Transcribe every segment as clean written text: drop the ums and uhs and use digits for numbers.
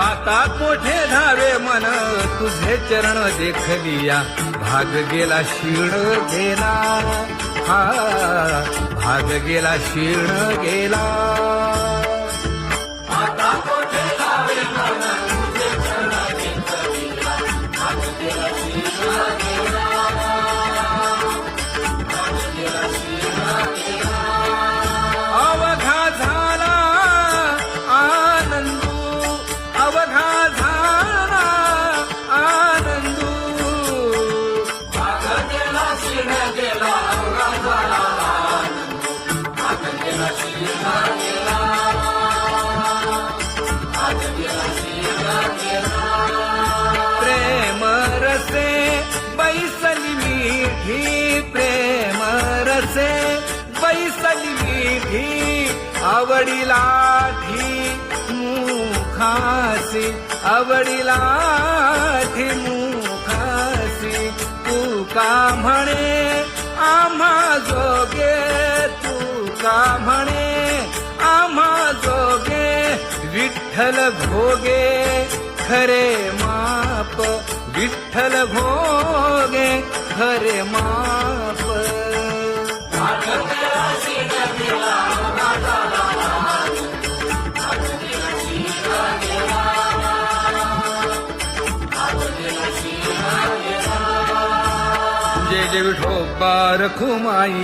आता मोठे धावे मन तुझे चरण देखलिया भाग गेला क्षीण गेला हा भाग गेला क्षीण गेला आता मोठे धावे मन तुझे चरण देखलिया भाग गेला क्षीण गेला भाग गेला क्षीण गेला अवघा झाला आनंदू अवघा झाला आनंदू भाग गेला क्षीण गेला अवघा झाला आनंदू भाग गेला क्षीण गेला भाग गेला क्षीण गेला प्रेम रसे बैसली मीठी प्रेम रसे बैसली मीठी आवडीला मुखासी आवडीला मुखासी तू का म्हणे आम्हा जोगे तू का म्हणे आम्हा जोगे विठ्ठल भोगे खरे माप विठ्ठल भोगे खरे माप भाग गेला क्षीण गेला अवघा झाला आनंदू भाग गेला क्षीण गेला भाग गेला क्षीण गेला जय जय विठोबा रखुमाई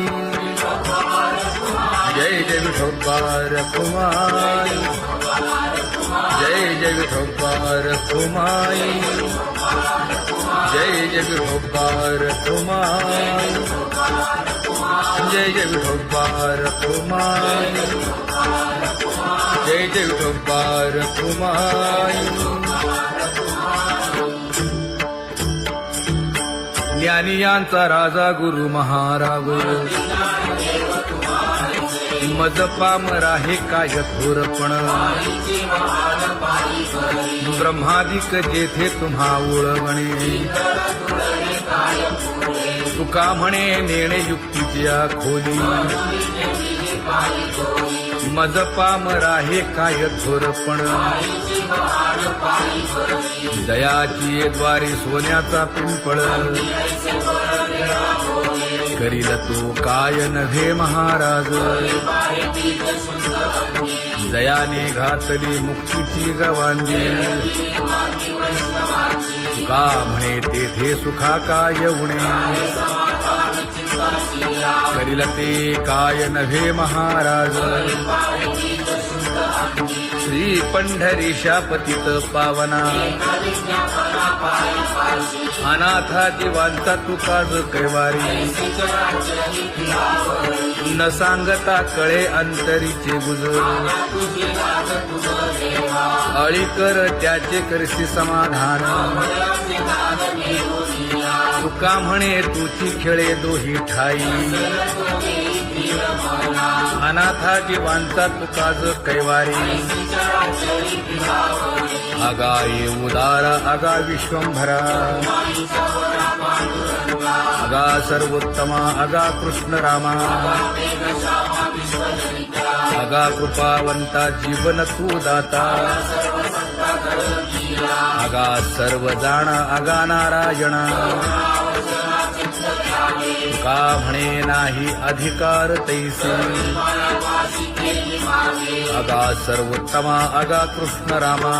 जय जय विठोबा रखुमाई जय जय विठोबा रखुमाई जय जय विठोबा रखुमाई जय जय विठोबा रखुमाई जय जय विठोबा रखुमाई ज्ञानियांचा राजा गुरु महाराज मज पामरा हे काय थोरपण ब्रह्मादिक जेथे तुम्हा उळवणे तुका म्हणे नेणे युक्तीच्या खोली मज पामरा हे काय थोरपण दयाची द्वारे सोन्याचा पिंपळ करील तो काय नव्हे महाराज दयाने घातली मुक्तीची गवांजी का म्हणे तेथे सुखा काय उणे करील ते काय नव्हे महाराज श्री पंढरीशा पतित पावना अनाथा जीवांचा तुकाज कैवारी न सांगता कळे अंतरीचे गुज अळी कर त्याचे करशी समाधान तुका म्हणे तुची खेळे दोही ठाई अनाथा जीवांचा तुकाज कैवारी अगा ये उदार अगा विश्वंभरा अगा सर्वोत्तमा अगा कृष्ण रामा अगा कृपावंता जीवन तू दाता अगा सर्व जाणा अगा नारायणा तुका म्हणे नाही अधिकार तैसे अगा सर्वोत्तमा अगा कृष्ण रामा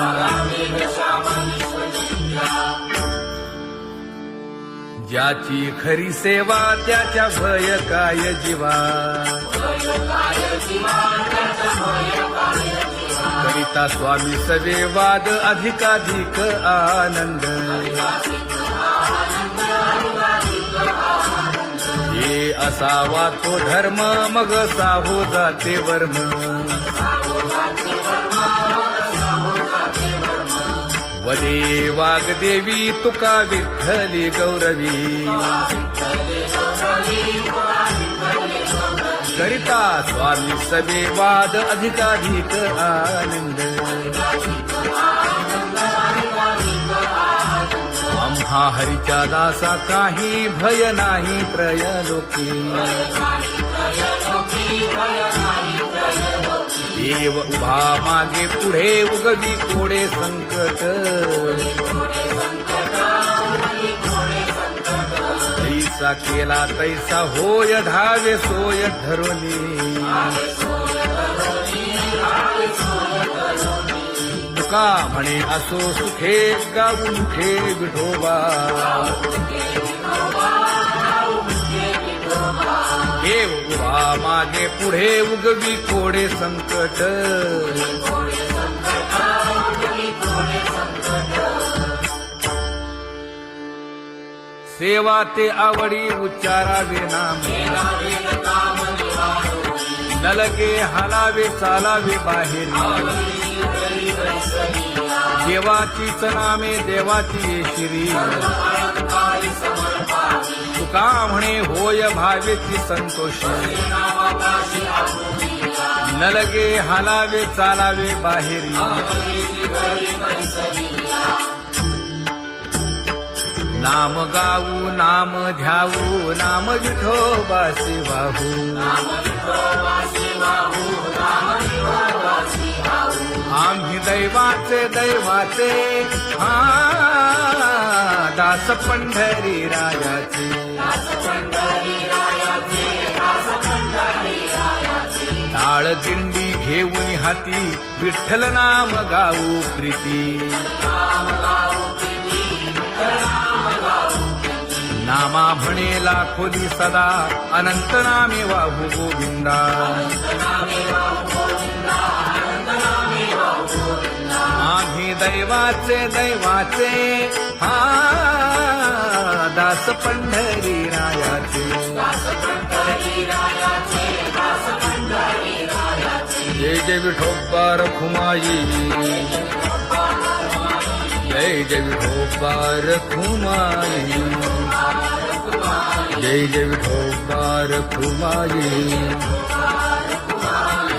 ज्याची खरी सेवा त्याच्या भय काय जीवा करिता स्वामी सवे वाद अधिकाधिक आनंद हे असावा तो धर्म मग साहो जाते वर्म वदे वाग्देवी तुका विठ्ठली गौरवी करिता स्वामी सवे वाद अधिकाधिक आनंद आम्हा हरीच्या दासा काही भय नाही त्रयलोकी देव उभा मागे पुढे उगवी कोडे संकट तैसा केला तैसा होय धावे सोय धरुनी तुका म्हणे असो सुखे गाऊ मुखे विठोबा देव उभा मागे पुढे उगवी कोडे संकट सेवा ते आवडी उच्चारावे नाम नलगे हालावे चालावे बाहेरी देवाचीच नामे देवाची येशिरी तुका म्हणे होय भावेची संतोषी नलगे हालावे चालावे बाहेरी नाम गाऊ नाम ध्याऊ नाम विठोबासी वाहू आम्ही दैवाचे दैवाचे हा दास पंढरी रायाचे टाळ दिंडी घेऊन हाती विठ्ठल नाम गाऊ प्रीती नामा म्हणेला खोली सदा अनंत नामे वाहू गोविंदा आम्ही दैवाचे दैवाचे हा दास पंढरी रायाचे जय जय विठोबा रखुमाई जय जय विठोबा रखुमाई जय जय विठोबा रखुमाई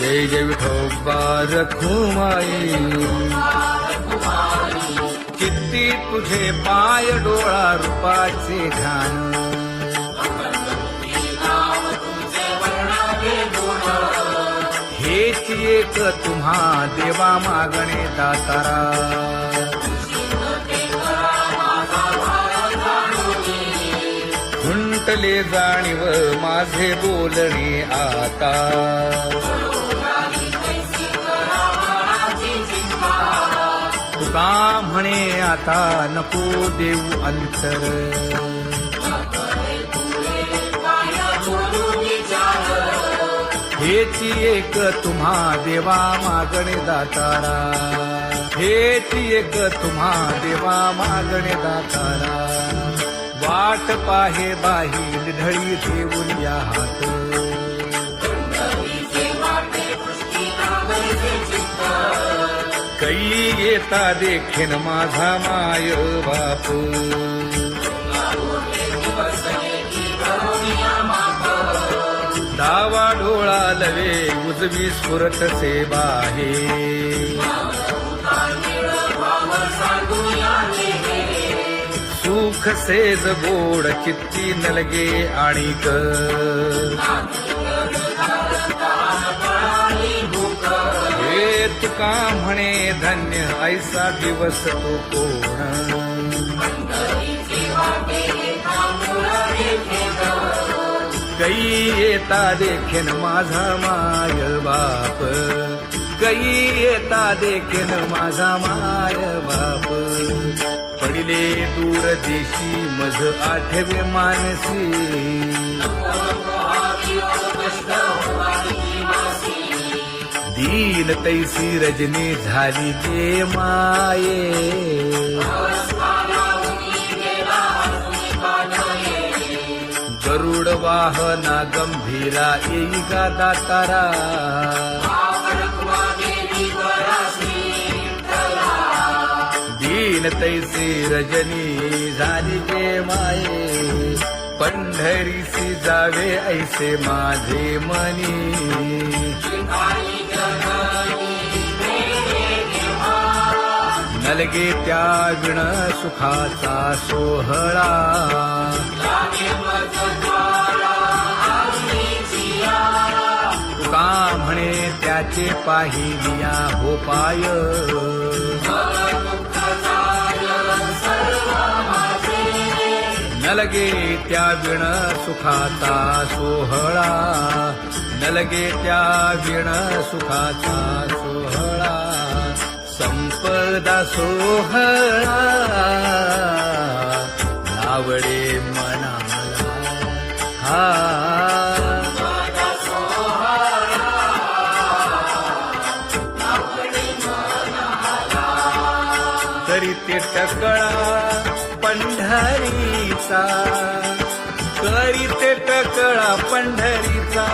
जय जय विठोबा रखुमाई किती तुझे पाय डोळा रूपाचे घाण हेच एक तुम्हा देवा मागणे दातारा खुंटले जाणीव माझे बोलणे आता तुका म्हणे आता नको देऊ अंतर हेची एक तुम्हा देवा मागणे दातारा हेची एक तुम्हा देवा मागणे दातारा वाट पाहे बाही ढळी ठेवून या हात कै येता देखेन माझा माय बाप डावा डोळा लवे उजवी स्फुरत से बाहे सुख सेज गोड चित्ती नलगे आणिक हे तुका म्हणे धन्य ऐसा दिवस तो कोण कै येता देखेन माझा माय बाप कै येता देखेन माझा माय बाप पडिले दूर देशी मज आठवे मानसी दीन तैसी रजनी झाली जे माये गरुड वाहना गंभीरा येई गा दातारा दीन तैसी रजनी झाली जे माये पंढरीसी जावे ऐसे माझे मनी नलगे त्या विण सुखाचा सोहळा तुका म्हणे त्याचे पाहिलिया हो पाय न लगे त्या विण सुखाचा सोहळा न लगे त्या विण सुखाचा सोहळा संपदा सोहळा आवडे मनाला हा तरी ते टकळा पंढरीचा करी ते टकळा पंढरीचा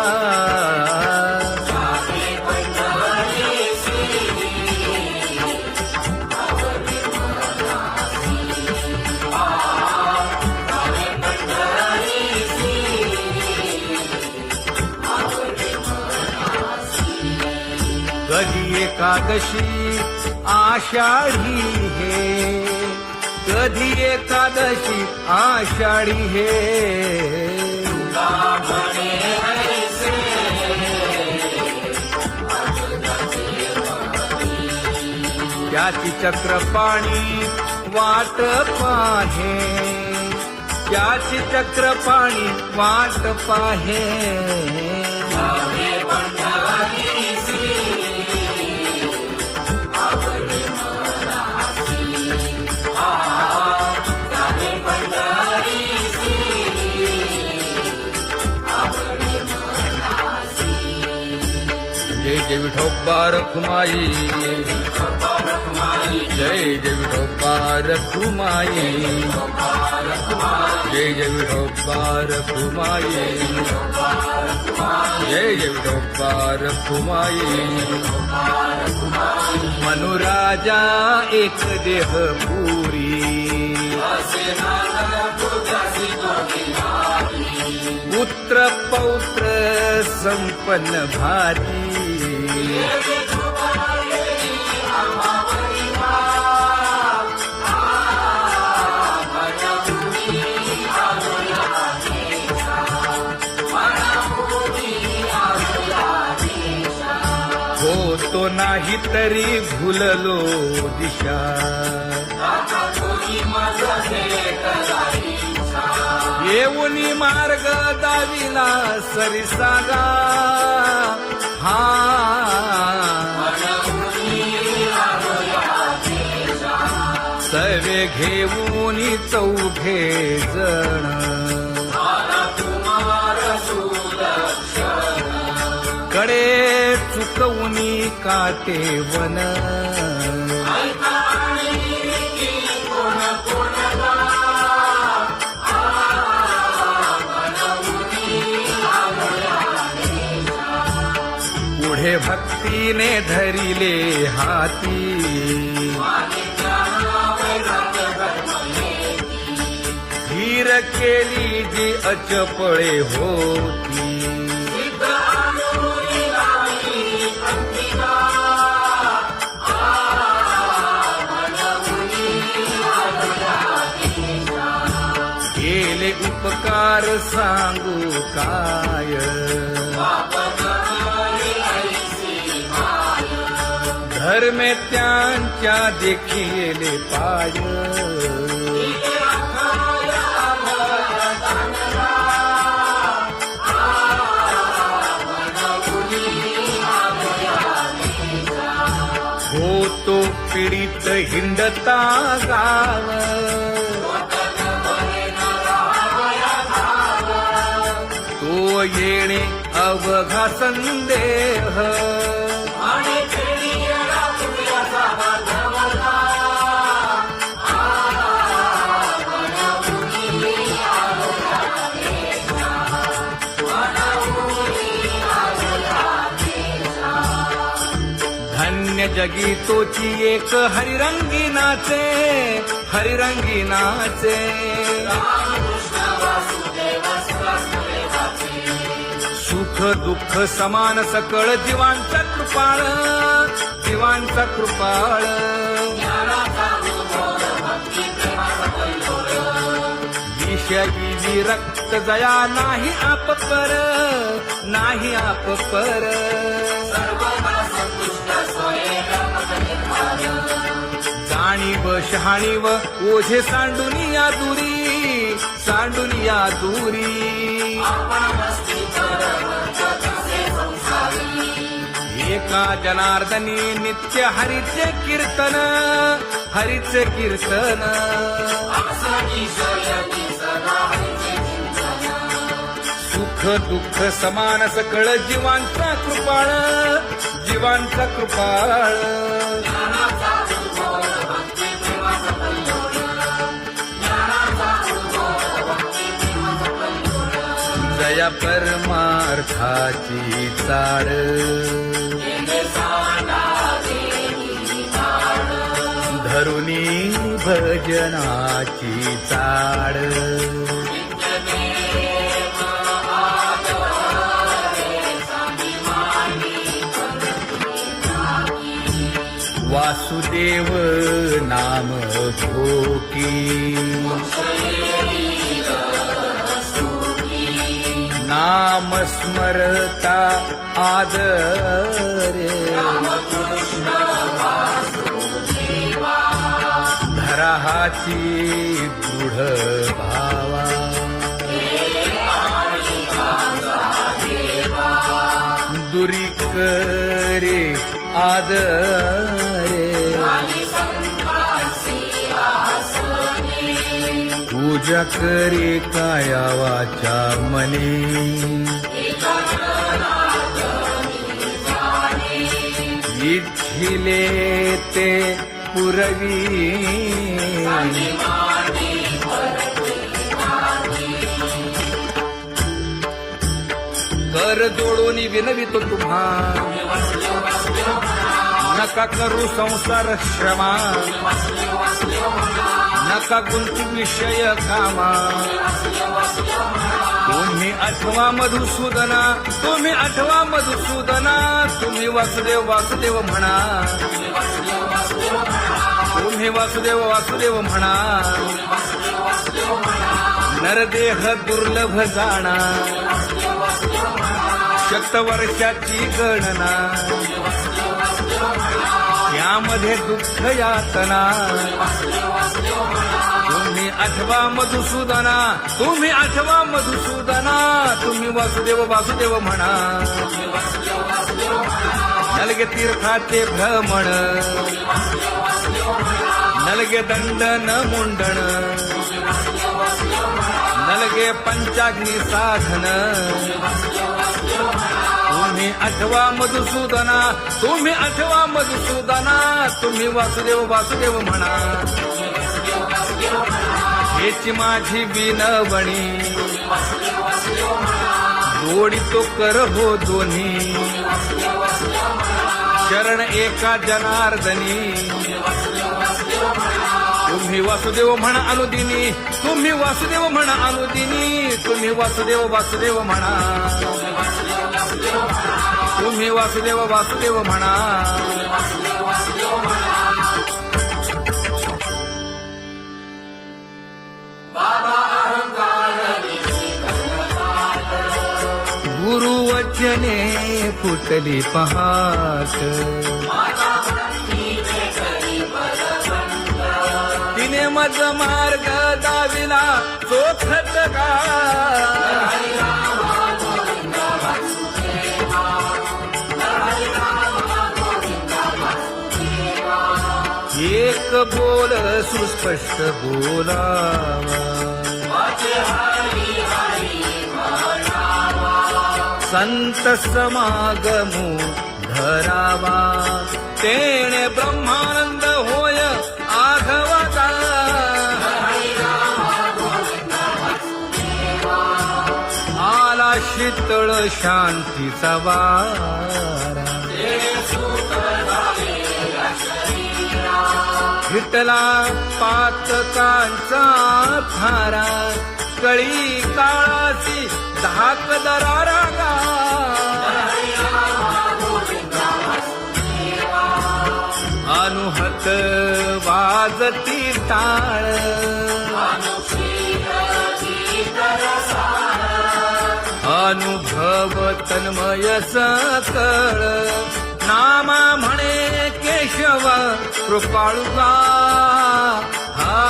कधी एकादशी आषाढी हे कधी एकादशी आषाढी हे त्याची चक्रपाणी वाट पाहे त्याची चक्रपाणी वाट पाहे जय जय विठोबा रखुमाई जय जय विठोबा रखुमाई जय जय विठोबा रखुमाई जय जय विठोबा रखुमाई मनुराजा एक देह पुरी पुत्र पौत्र संपन्न भारी हो तो नाही तरी भुललो दिशा येऊनी मार्ग दाविला सरिसागा हा सवे घेऊनी चौघे जण कडे चुकवूनी काटे वन पुढे भक्तीने धरिले हाती धीर केली जी अचपळे होती केले उपकार सांगू काय धर्मे त्यांच्या देखिले पाय होतो पीडित हिंडता गाव तो येणे अवघा संदेह धन्य जगी तोची एक हरिरंगी नाचे हरिरंगी नाचे सुख दुःख समान सकळ जीवांचा कृपाळ जीवांचा कृपाळ विषयी विरक्त जया नाही आप पर, नाही आप पर. सर्वदा संतुष्ट स्वयं निर्माण. जाणीव शहाणीव ओझे सांडुनिया दुरी, सांडुनिया दुरी. आपण मस्ती करत जगसे संसारी. एका जनार्दनी नित्य हरीचे कीर्तन, हरीचे कीर्तन. आपसाची शयनी सदा हरीचे चिंतन. सुख दुःख समान सकळ जीवांचा कृपाळ, जीवांचा कृपाळ. ज्ञानाचा उद्भव भक्ती प्रेमाचा कल्लोळ. ज्ञानाचा उद्भव भक्ती प्रेमाचा कल्लोळ. जया परमार्थाची चाड, येणे सांडा देवी झाड. धरुनी भजनाची चाड. नित्यनेम आदरे स्वाभिमानी करती. वासुदेव नाम भोकी, नाम स्मरता आदरे. धरा हाची दृढ भावा, दुरी करे आदरे. पूजा करे काया वाचा मने, इच्छिले ते पुरवी. कर जोडून विनवितो तुम्हा, नका करू संसार श्रमा. नका गुंतू विषय कामा. तुम्ही आठवा मधुसूदना, तुम्ही आठवा मधुसूदना. तुम्ही वासुदेव वासुदेव म्हणा, तुम्ही वासुदेव वासुदेव म्हणा. नरदेह दुर्लभ जाणा, शतवर्षाची गणना. यामध्ये दुःख यातना. तुम्ही आठवा मधुसूदना, तुम्ही आठवा मधुसूदना. तुम्ही वासुदेव वासुदेव म्हणा. नलगे तीर्थाचे भ्रमण, नलगे दंडन मुंडण. नलगे पंचाग्नी साधन. तुम्ही आठवा मधुसूदना, तुम्ही आठवा मधुसूदना. तुम्ही वासुदेव वासुदेव म्हणा. हेची माझी विनवणी, जोडितो कर हो दोन्ही. शरण एका जनार्दनी. तुम्ही वासुदेव म्हणा अनुदिनी, तुम्ही वासुदेव म्हणा अनुदिनी. तुम्ही वासुदेव वासुदेव म्हणा, तुम्ही वासुदेव वासुदेव म्हणा. गुरुवचने फुटली पहाट. तिने मज मार्ग दाविला चोखट का. एक बोल सुस्पष्ट बोलावा. संत समागमू धरावा. तेणे ब्रह्मानंद होय आघवता. आला शीतळ शांतीचा वारा. विठला पातकांचा थारा. कळी काळाची धाक दरारा. अनुहत वाजती टाळ. अनुभव तन्मय सकळ नामा म्हणे केशव कृपाळुका हा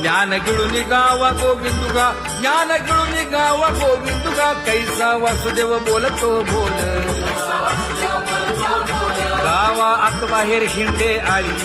ज्ञान गिळून गावा गोविंदुगा ज्ञान गिळून गावा गोविंदुगा कैसा वासुदेव बोलतो बोल गावा आत बाहेर शिंदे आली